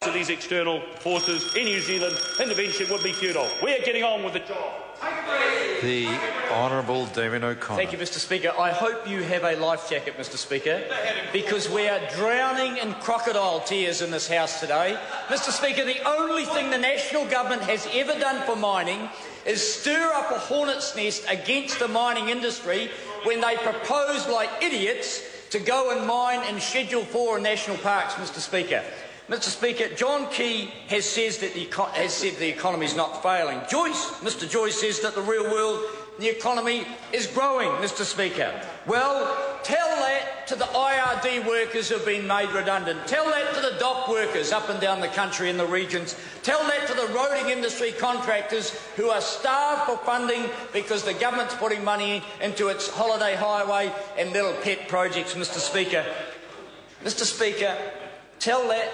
of these external forces in New Zealand, intervention would be futile. We are getting on with the job. The Honourable David O'Connor. Thank you, Mr. Speaker. I hope you have a life jacket, Mr. Speaker, because we are drowning in crocodile tears in this House today. Mr. Speaker, the only thing the National Government has ever done for mining is stir up a hornet's nest against the mining industry when they propose, like idiots, to go and mine in Schedule 4 national parks, Mr. Speaker. Mr. Speaker, John Key has said the economy is not failing. Mr. Joyce says that the real world, the economy is growing, Mr. Speaker. Well, tell that to the IRD workers who have been made redundant. Tell that to the dock workers up and down the country in the regions. Tell that to the roading industry contractors who are starved for funding because the government's putting money into its holiday highway and little pet projects, Mr. Speaker. Mr. Speaker, tell that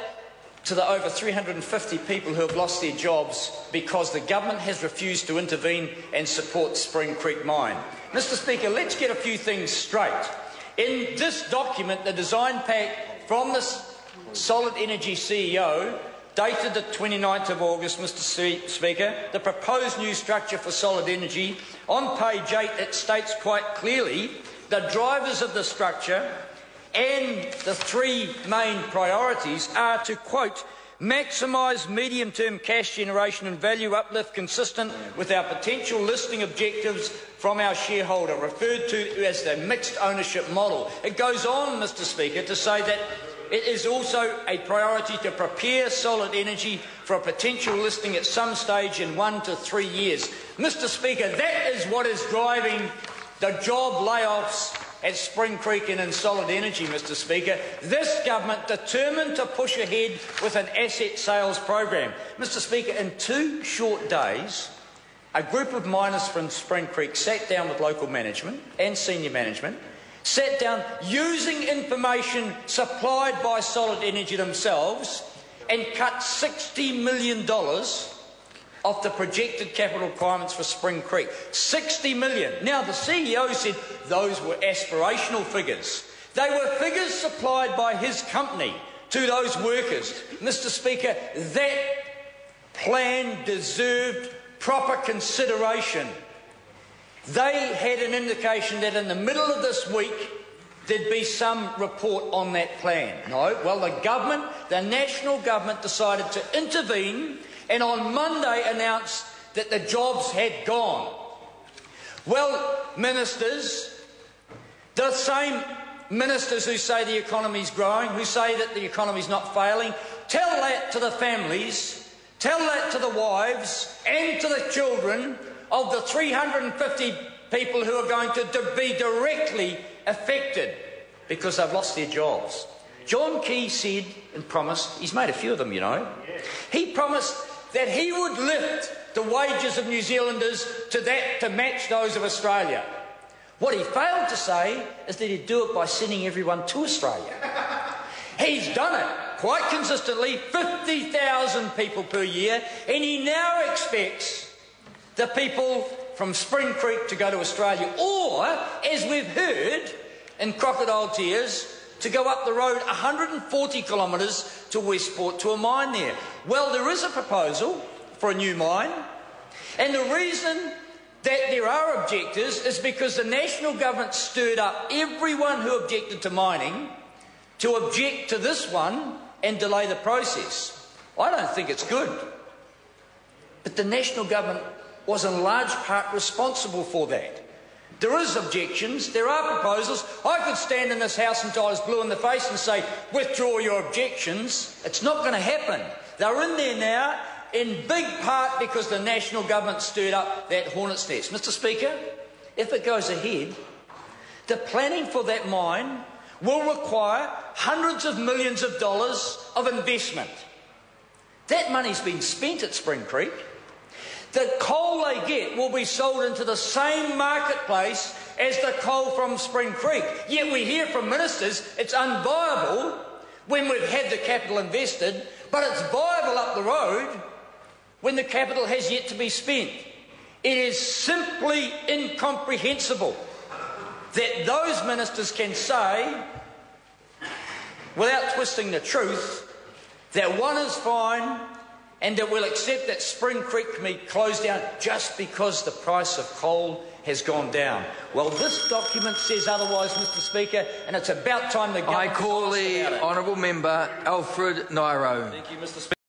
to the over 350 people who have lost their jobs because the government has refused to intervene and support Spring Creek Mine. Mr. Speaker, let's get a few things straight. In this document, the design pack from the Solid Energy CEO, dated the 29th of August, Mr. Speaker, the proposed new structure for Solid Energy, on page 8 it states quite clearly the drivers of the structure and the three main priorities are to, quote, maximise medium-term cash generation and value uplift consistent with our potential listing objectives from our shareholder, referred to as the mixed ownership model. It goes on, Mr. Speaker, to say that it is also a priority to prepare Solid Energy for a potential listing at some stage in 1 to 3 years. Mr. Speaker, that is what is driving the job layoffs at Spring Creek and in Solid Energy, Mr. Speaker. This government determined to push ahead with an asset sales program. Mr. Speaker, in 2 short days, a group of miners from Spring Creek sat down with local management and senior management, sat down using information supplied by Solid Energy themselves and cut $60 million of the projected capital requirements for Spring Creek. $60 million. Now, the CEO said those were aspirational figures. They were figures supplied by his company to those workers. Mr. Speaker, that plan deserved proper consideration. They had an indication that in the middle of this week there'd be some report on that plan. No, well, the National Government decided to intervene and on Monday announced that the jobs had gone. Well, ministers, the same ministers who say the economy's growing, who say that the economy's not failing, tell that to the families, tell that to the wives and to the children of the 350 people who are going to be directly affected because they've lost their jobs. John Key said and promised, he's made a few of them, you know, he promised that he would lift the wages of New Zealanders to match those of Australia. What he failed to say is that he'd do it by sending everyone to Australia. He's done it quite consistently, 50,000 people per year, and he now expects the people from Spring Creek to go to Australia, or, as we've heard in crocodile tears, to go up the road 140 kilometres to Westport to a mine there. Well, there is a proposal for a new mine, and the reason that there are objectors is because the National Government stirred up everyone who objected to mining to object to this one and delay the process. I don't think it's good. But the National Government was in large part responsible for that. There is objections, there are proposals. I could stand in this House until I was blue in the face and say, withdraw your objections. It's not going to happen. They're in there now, in big part because the National Government stirred up that hornet's nest. Mr. Speaker, if it goes ahead, the planning for that mine will require hundreds of millions of dollars of investment. That money's been spent at Spring Creek. The coal they get will be sold into the same marketplace as the coal from Spring Creek. Yet we hear from ministers it's unviable when we've had the capital invested, but it's viable up the road when the capital has yet to be spent. It is simply incomprehensible that those ministers can say, without twisting the truth, that one is fine and that we'll accept that Spring Creek can be closed down just because the price of coal has gone down. Well, this document says otherwise, Mr. Speaker, and it's about time the government... I call the honourable member Alfred Nairo. Thank you, Mr. Speaker.